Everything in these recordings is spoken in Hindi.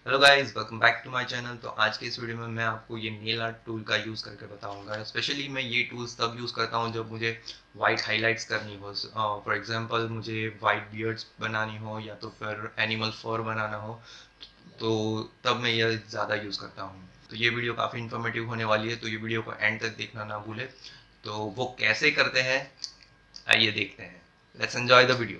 Hello guys, welcome back to my channel. तो आज के इस वीडियो में मैं आपको ये नेल आर्ट टूल का यूज़ करके बताऊंगा। स्पेशली मैं ये टूल्स तब यूज़ करता हूँ जब मुझे वाइट हाइलाइट्स करनी हो। फॉर एग्जांपल मुझे वाइट बियर्ड्स बनानी हो या तो फिर एनिमल फर बनाना हो, तो तब मैं ये ज़्यादा यूज़ करता हूँ। तो ये वीडियो काफ़ी इन्फॉर्मेटिव होने वाली है, तो ये वीडियो को एंड तक देखना ना भूले। तो वो कैसे करते हैं आइए देखते हैं। Let's enjoy the video.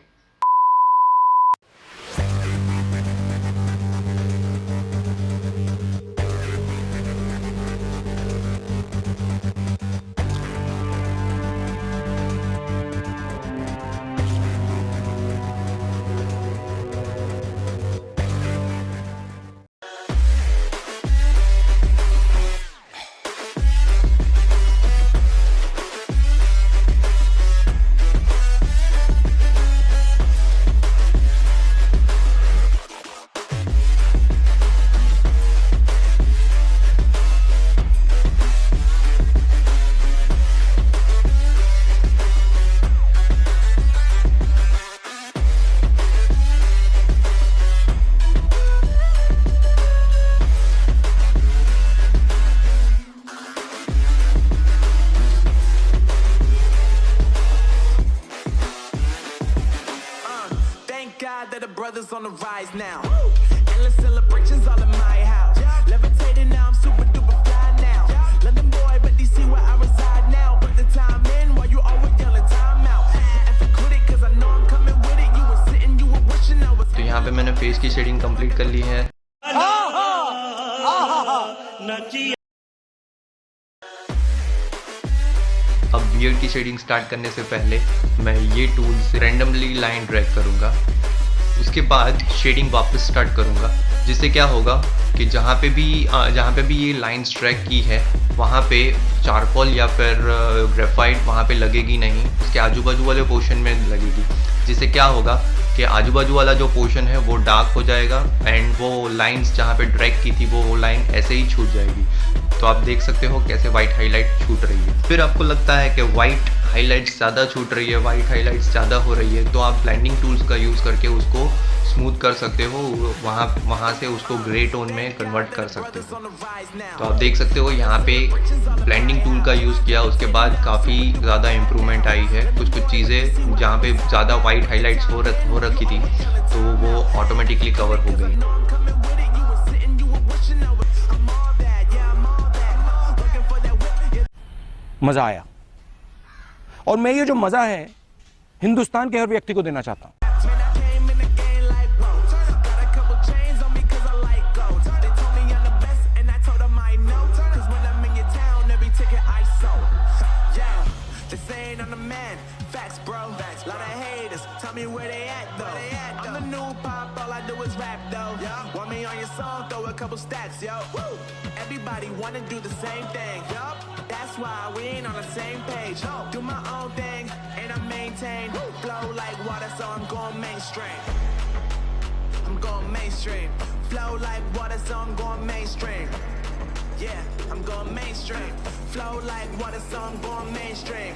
That the brothers on the rise now. Endless celebrations all in my house. Levitating now, I'm super duper fly now. London boy, but they see where I reside now. Put the time in while you always yelling time out. And for quit it, cause I know I'm coming with it. You were sitting, you were wishing I was. तो यहाँ पे मैंने फेस की शेडिंग कंप्लीट कर ली है। अब बियर्ड की शेडिंग स्टार्ट करने से पहले मैं ये टूल से रैंडमली लाइन ड्रैग करूँगा। उसके बाद शेडिंग वापस स्टार्ट करूँगा, जिससे क्या होगा कि जहाँ पे भी ये लाइंस ड्रैग की है वहाँ पे चारकोल या फिर ग्रेफाइट वहाँ पे लगेगी नहीं, उसके आजू बाजू वाले पोर्शन में लगेगी। जिससे क्या होगा कि आजू बाजू वाला जो पोर्शन है वो डार्क हो जाएगा एंड वो लाइंस जहाँ पे ड्रैग की थी वो लाइन ऐसे ही छूट जाएगी। तो आप देख सकते हो कैसे वाइट हाईलाइट छूट रही है। फिर आपको लगता है कि वाइट हाईलाइट्स ज़्यादा छूट रही है, वाइट हाईलाइट्स ज़्यादा हो रही है, तो आप ब्लेंडिंग टूल्स का यूज़ करके उसको स्मूथ कर सकते हो, वहाँ से उसको ग्रे टोन में कन्वर्ट कर सकते हो। तो आप देख सकते हो यहाँ पे ब्लेंडिंग टूल का यूज़ किया, उसके बाद काफ़ी ज़्यादा इम्प्रूवमेंट आई है। कुछ चीज़ें जहाँ पे ज़्यादा वाइट हाईलाइट्स हो रखी थी तो वो ऑटोमेटिकली कवर हो गई। मज़ा आया और मैं ये जो मज़ा है हिंदुस्तान के हर व्यक्ति को देना चाहता हूँ। Everybody wanna do the same thing. That's why we ain't on the same page. Do my own thing and I maintain. Flow like water, so I'm going mainstream. I'm going mainstream. Flow like water, so I'm going mainstream. Yeah, I'm going mainstream. Flow like water, so I'm going mainstream.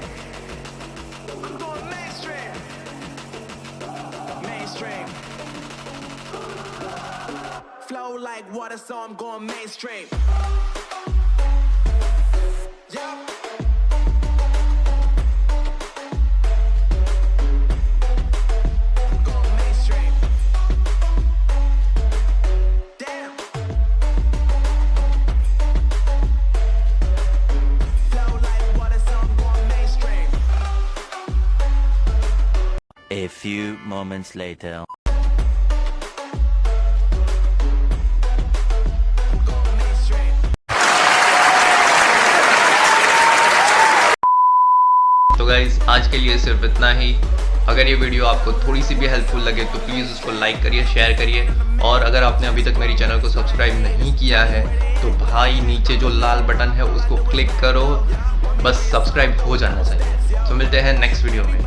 I'm going mainstream. Mainstream. Flow like water, so I'm going mainstream. Yeah. I'm going mainstream. Damn. Flow like water, so I'm going mainstream. A few moments later. तो गाइज आज के लिए सिर्फ इतना ही। अगर ये वीडियो आपको थोड़ी सी भी हेल्पफुल लगे तो प्लीज़ उसको लाइक करिए, शेयर करिए, और अगर आपने अभी तक मेरी चैनल को सब्सक्राइब नहीं किया है तो भाई नीचे जो लाल बटन है उसको क्लिक करो, बस सब्सक्राइब हो जाना चाहिए। तो मिलते हैं नेक्स्ट वीडियो में।